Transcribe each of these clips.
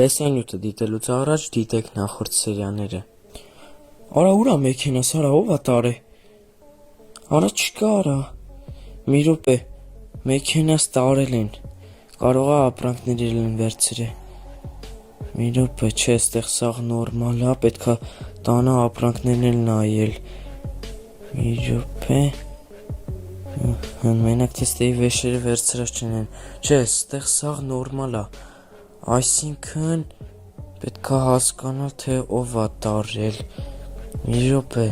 Տեսանյութը դիտելուց առաջ դիտեք նախորդ սերիաները։ Արա ուրա մեքենաս, արա ով ա տարե։ Արա չկա արա։ Մի րոպե, մեքենաս տարել են։ Կարող է ապրանքներ են վերցրել։ Մի րոպե, չէ, այստեղ սաղ նորմալ է, պետքա տանը ապրանքներն էլ նայել։ Մի րոպե։ Մենակ թեստեի վեշերը վերցրած չեն։ Չէ, այստեղ սաղ նորմալ է։ Այսինքն պետքա հասկանալ, թե ով ա տարել։ Մի րոպե,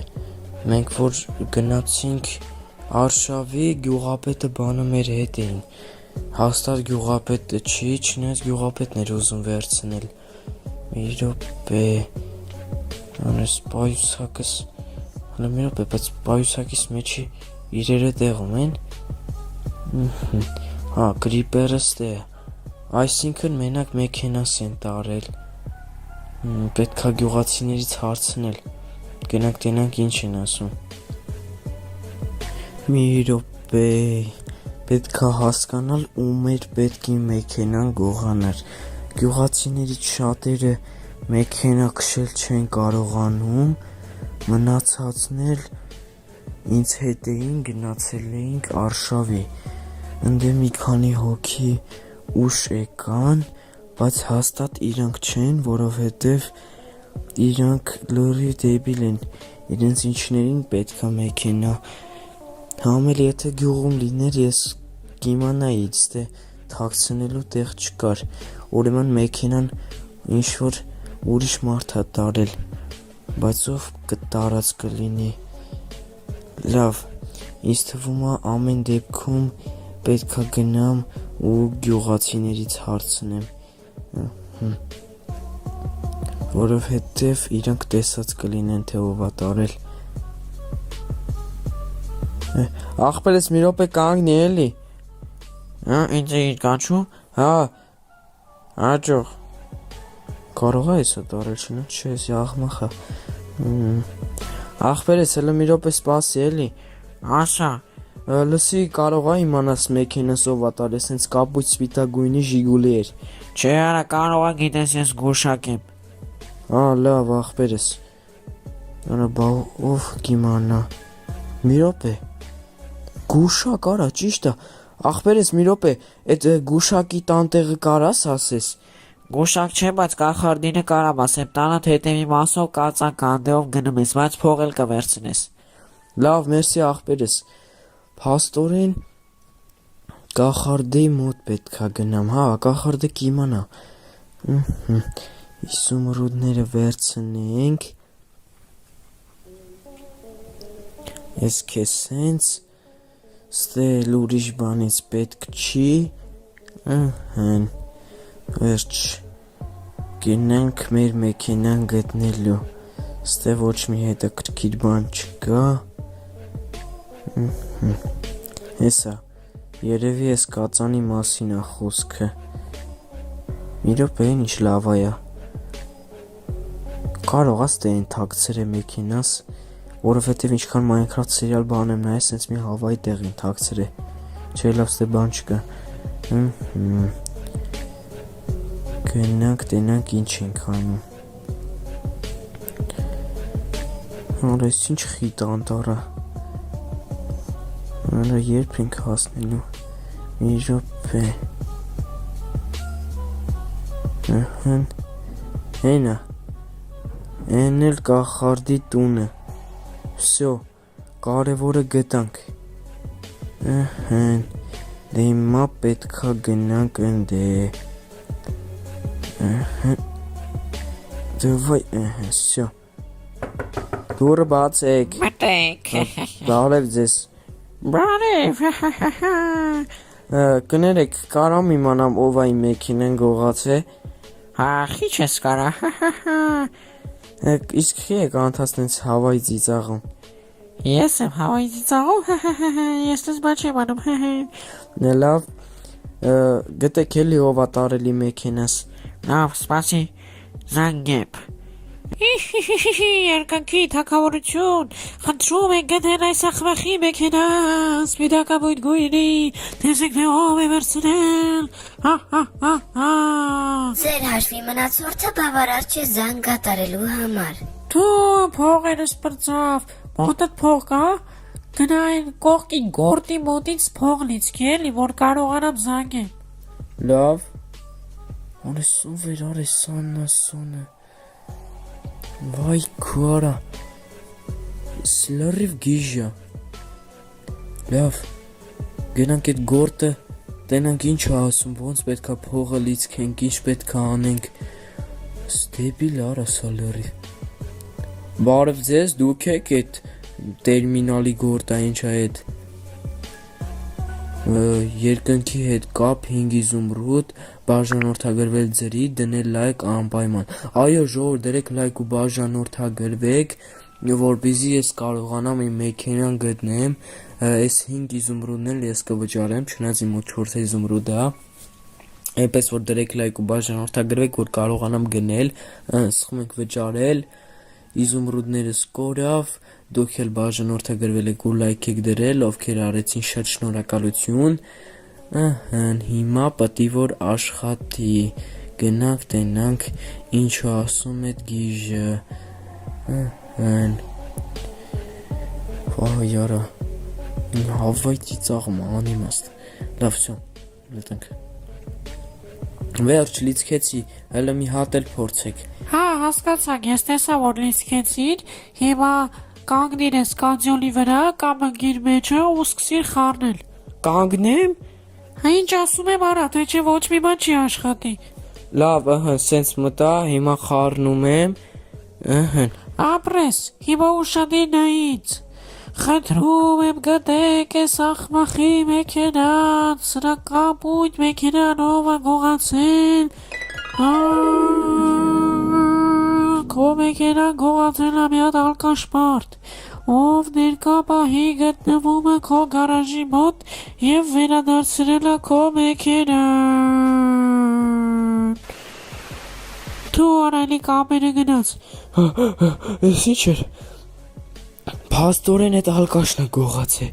մենք որ գնացինք Արշավի, գյուղապետը բանը մեր հետ էին։ Հաստատ գյուղապետը չի, չնայած գյուղապետն էր ուզում վերցնել։ Մի րոպե, անես պայուսակս, հələ մի րոպե, բայց պայուսակիս մեջի իրերը տեղում են։ Հա, գրիպերս դե է։ Այսինքն մենակ մեքենաս են տարել։ Պետքա գյուղացիներից հարցնել։ Գնանք տենանք ինչ են ասում։ Մի րոպե, պետքա հասկանալ ում էր պետք է մեքենան գողանար։ Գյուղացիներից շատերը մեքենա քշել չեն կարողանում, մնացածներ ինձ հետ էին, գնացել էինք Արշավի։ Ընդ մի քանի հոգի ուշ եկան, բայց հաստատ իրանք չեն, որովհետև իրանք լրի դեբիլ են, իրենց ինչներին պետքա մեքենա։ Համել եթե գյուղում լիներ, ես կիմանայի, դե թաքցնելու տեղ չկար, ուրեմն մեքենան ինչ-որ ուրիշ մարդ ա տարել, բայց ով կտարած կլինի։ Լավ, ինձ թվում է ամեն դեպքում պետքա գնամ ու գյուղացիներից հարցնեմ, որովհետև իրանք տեսած կլինեն, թե ով ա տարել։ Ախպերս մի րոպե կանգնի էլի։ Ինձ է կանչում։ Հա, աջող։ Կարող է այսա տարել չնա, չէ, ես աղմախ է։ Ախպերս հələ մի րոպե սպասի էլի։ Ասա։ Լսի, կարող է իմանաս մեքենաս ով ա տարել, սենց կապույտ սպիտակ գույնի Ժիգուլի էր։ Չէ, արա, կարող է գիտես ես գուշակ եմ։ Հա, լավ, ախպերս։ Արա, բա ով կիմանա։ Մի րոպե։ Գուշակ, արա, ճիշտ է։ Ախպերս մի րոպե, այդ գուշակի տանտեղը կարաս ասես։ Գուշակ չէ, բայց կախարդինը կարամ ասեմ, տանդ հետևի մասով կածան կանդեով գնում ես, բայց փող էլ կվերցնես։ Լավ, մերսի ախպերս։ Փաստորեն կախարդի մոտ պետքա գնամ, հա, կախարդը կիմանա։ Իսումրուդները վերցնենք։ Ես քեզ սենց ստել ուրիշ բանից պետք չի։ Վերջ գնանք մեր մեքենան գտնելու։ Ստե ոչ մի հետաքրքիր բան չկա։ Հեսա, երևի ես կածանի մասին ա խոսքը։ Մի րոպե ինչ լավ ա։ Կարող ես դե թաքցրե մեքենաս, որովհետև ինչքան Minecraft սերիալ բան եմ նայել, սենց մի հավայի տեղին թաքցրե։ Չէ, լավ, ստե բան չկա։ Գնանք տենանք ինչ ենք անում։ Արա, ես ինչ խիտ անտարա։ Արա, երբ ենք հասնելու։ Մի րոպե։ Հենա։ Են էլ կախարդի տունը։ Всё, կարևորը գտանք։ Դե հիմա պետքա գնանք ընդե։ Դվայ, всё։ Դուրը բացեք։ Մտեք։ Բարև ձեզ։ Բարև։ Կներեք, կարամ իմանամ ով այն մեքենան գողացե։ Հա, քիչ ես կարա։ Իսկ խի եք անթասնից հավայի ծիծաղում։ Ես եմ հավայի ծիծաղում։ Ես դες բան չեմ անում։ Լավ, գտեք էլի ով ա տարելի մեքենաս։ Լավ, սպասի, զանգեմ։ Երկնքի թակավորություն, խնդրում եք գտել այս աղվախի մեքենան, սպիտակավույտ գույնի, տեսեք թե ով է վերցնել, հա։ Ձեր հաշվի մնացորդը բավարար չէ զանգ կատարելու համար։ Դու փողերս բրծավ, մոտդ փող կա, գնա այն կողքի գորտի մոտից փող լիցքի էլի, որ կարողանամ զանգեմ։ Լավ։ Արեսով էր արեսանասոնը։ Վայ քուարա։ Սլարիվ գիժա։ Լավ։ Գնանք այդ գորտը, տենանք ինչ է ասում, ոնց պետքա փողը լիցքենք, ինչ պետքա անենք։ Ստեբիլ արա սալարի։ Բարև ձեզ, դուք եք այդ տերմինալի գորտը ինչ է այդ երկնքի հետ կապ 5 իզումրուդ բաժանորդագրվել ձրի դնել լայք անպայման։ Այո, ժողովուրդ, դրեք լայք ու բաժանորդագրվեք, որպեսզի ես կարողանամ իմ մեքենան գտնեմ, այս 5 իզումրուդն էլ ես կվճարեմ, չնայած իմ մոտ 4 իզումրուդ է։ Այնպես որ դրեք լայք ու բաժանորդագրվեք, որ կարողանամ գնել, սխում ենք վճարել, իզումրուդներս կորավ, դուք էլ բաժանորդագրվել եք ու լայք եք դրել, ովքեր արեցին շատ շնորհակալություն։ Հիմա պետք է որ աշխատի, գնանք տենանք ինչ ասում է գիժը։ Վայ արա, հավայտի ծաղում անիմաստ։ Լավ, всё, լետենք։ Վերջ լիցքեցի, հələ մի հատ էլ փորձեք։ Հա, հասկացանք, ես տեսա, որ լիցքեցին, հիմա կանգնիր ես կանձյոլի վրա կամ ընկիր մեջը ու սկսիր խառնել։ Կանգնեմ։ Հա ինչ ասում եմ արա, թե չէ ոչ մի բան չի աշխատի։ Լավ, սենց մտա, հիմա խառնում եմ։ Ապրես, հիմա ուշադիր նայ ինձ։ Խնդրում եմ գտեք այս աղմախի մեքենան, սրա կապույտ մեքենանով է գողացել։ Քո մեքենան գողացել է մի հատ ալկաշպարտ, ով ներկա պահի գտնվում է քո գարաժի մոտ և վերադարձրել է քո մեքենան։ Դու արայլի կամերը գնաց։ Ես ինչ էր։ Փաստորեն այդ ալկաշն է գողացե։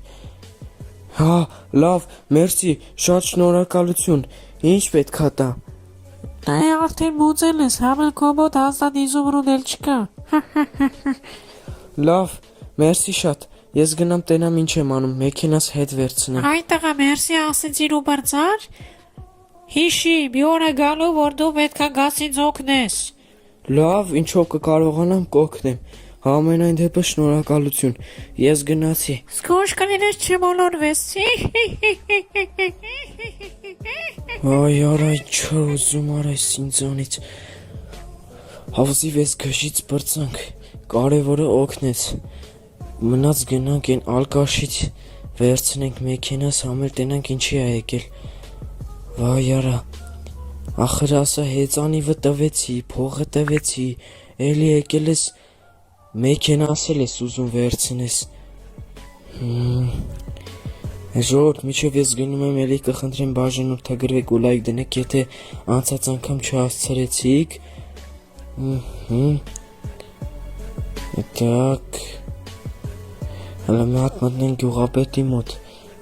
Հա, լավ, մերսի, շատ շնորհակալություն։ Ինչ պետքա տա։ Դե արդեն մուծել ես, համել քո մոտ հաստատ իզումրուդ էլ չկա։ Լավ, մերսի շատ։ Ես գնամ տենամ ինչ եմ անում, մեքենաս հետ վերցնեմ։ Այ տղա, մերսի ասեցիր ու բրծար։ Հիշի, մի օր է գալու, որ դու պետքա գաս ինձ օգնես։ Լավ, ինչով կկարողանամ կօգնեմ։ Համենայն դեպս շնորհակալություն։ Ես գնացի։ Զգույշ կլինես չմոլորվես։ Այ արա, չէ ուզում արես ինձանից։ Հավզի վես գժից բրծանք, կարևորը օգնեց։ Մնաց գնանք են ալկաշից, վերցնենք մեքենաս համել տենանք ինչի է եկել։ Վայ արա, ախր ասա հեծանիվը տվեցի, փողը տվեցի, էլի եկել ես մեքենա ասել ես ուզում վերցնես։ Ժողովուրդ, միջև ես գնում եմ էլի կխնդրեմ բաժանորդագրվեք ու լայք դնեք, եթե անցած անգամ չհասցրեցիք։ Так, հələ մի հատ մտնենք գյուղապետի մոտ,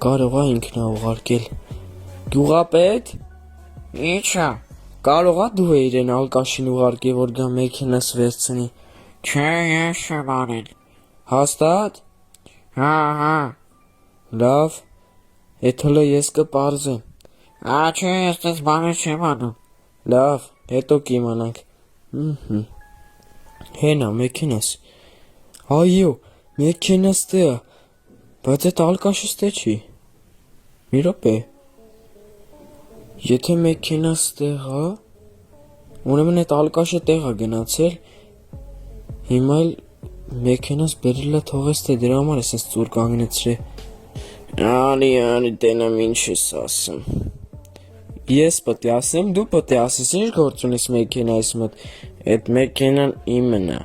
կարող է ինքն է ուղարկել։ Գյուղապետ, ի՞նչ է, կարող է դու իրեն ալկաշին ուղարկել, որ գա մեքենաս վերցնի։ Չէ, ես չեմ արել։ Հաստատ։ Հա։ Լավ, էդ հլը ես կպարզեմ։ Չէ, ես տես բաներ չեմ անում։ Լավ, հետո կիմանանք։ Հենա, մեքենաս։ Այո, մեքենաս տե է, բայց այդ ալկաշս տե չի։ Մի րոպե։ Եթե մեքենաս տեղ է, ուրեմն այդ ալկաշը տեղ է գնացել, հիմա էլ մեքենաս բերել է թողես թե դրա համար ես ես ծուր կանգնեցրե։ Անի, տենամ ինչ ես ասում։ Ես պետք է ասեմ, դու պետք է ասես, ինչ գործ ունես մեքենայիս մոտ։ Այդ մեքենան իմն է։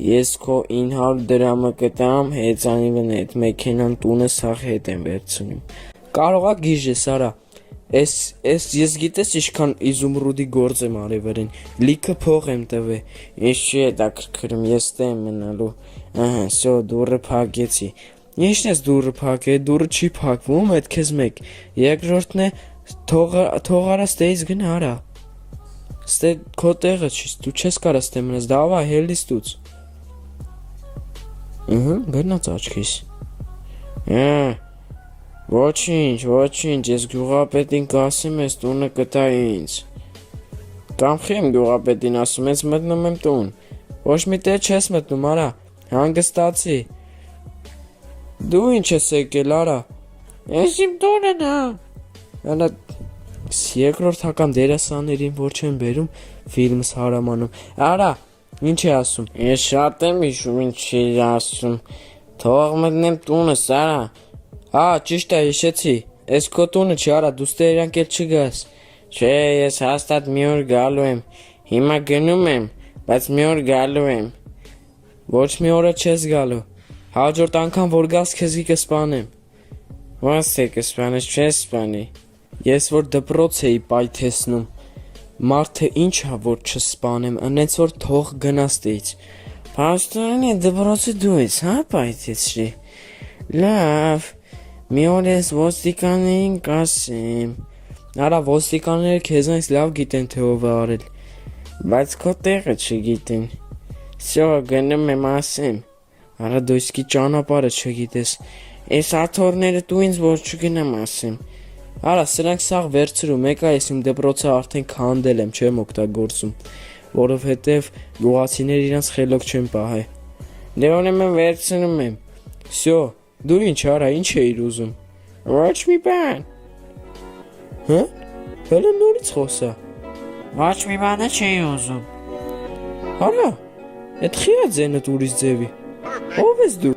Ես քո 900 դրամը կտամ, հեծանիվն է, այդ մեքենան տունը սաղ հետ եմ վերցնում։ Կարող է գիժես արա, Ես գիտես ինչքան իզումրուդի գործ եմ արել վրեն, լիքը փող եմ տվել, ես չի հետաքրքրում, ես տե եմ մնալու, ահա, սո, դուրը փակեցի, ինչն ես դուրը փակե, դուրը չի փակվում, այդ քեզ մեկ, երկրորդն է, թող արա ստեից գնա արա, ստե քո տեղը չի, դու չես կարա ստե մնաս, դավա, հելիս տուց, գնաց աչքիս, Ոչինչ, ես գյուղապետին կասեմ ես տունը կտա ինձ։ Կանխի եմ գյուղապետին ասում, ես մտնում եմ տուն։ Ոչ մի տեղ չես մտնում, արա, հանգստացի։ Դու ինչ ես եկել, արա։ Ես իմ տունն է։ Արա, երկրորդական դերասաններին որ չեն բերում, ֆիլմս հարամանում։ Արա, ինչ է ասում։ Ես շատ եմ հիշում, ինչ չի ասում։ Թող մտնեմ տունս, արա։ Ճիշտ է, հիշեցի, ես քո տունը չի, արա, դու ստե իրանք էլ չգաս, չէ, ես հաստատ մի օր գալու եմ, հիմա գնում եմ, բայց մի օր գալու եմ, ոչ մի օրը չես գալու, հաջորդ անգամ որ գաս քեզի կսպանեմ, ոնց է կսպանես, չես սպանի, ես որ դպրոց էի պայթեսնում, մարդը ինչ ա որ չսպանեմ, ընենց որ թող գնաս տեից, պաստորին է դպրոցի դու ես, հա պայթեցրի, լավ, մի օր ես ոստիկաններին կասեմ, արա ոստիկանները քեզանից լավ գիտեն թե ով է արել, բայց քո տեղը չգիտեն, սյո գնում եմ ասեմ, արա դու իսկի ճանապարհը չգիտես, ես աթոռները դու ինձ որ չգնամ ասեմ, արա սրանք սաղ վերցրու, մեկա ես իմ դպրոցը արդեն քանդել եմ, չեմ օգտագործում, որովհետև գյուղացիները իրանց խելոք չեն պահե, դե ուրեմն վերցնում եմ, սյո Դու ինչ արա, ինչ էիր ուզում, ոչ մի բան, հա, հելը նորից խոսա, Ոչ մի բանը չի ուզում։ արա, էդ խիա ձենդ ուրիշ ձևի, ով ես դու,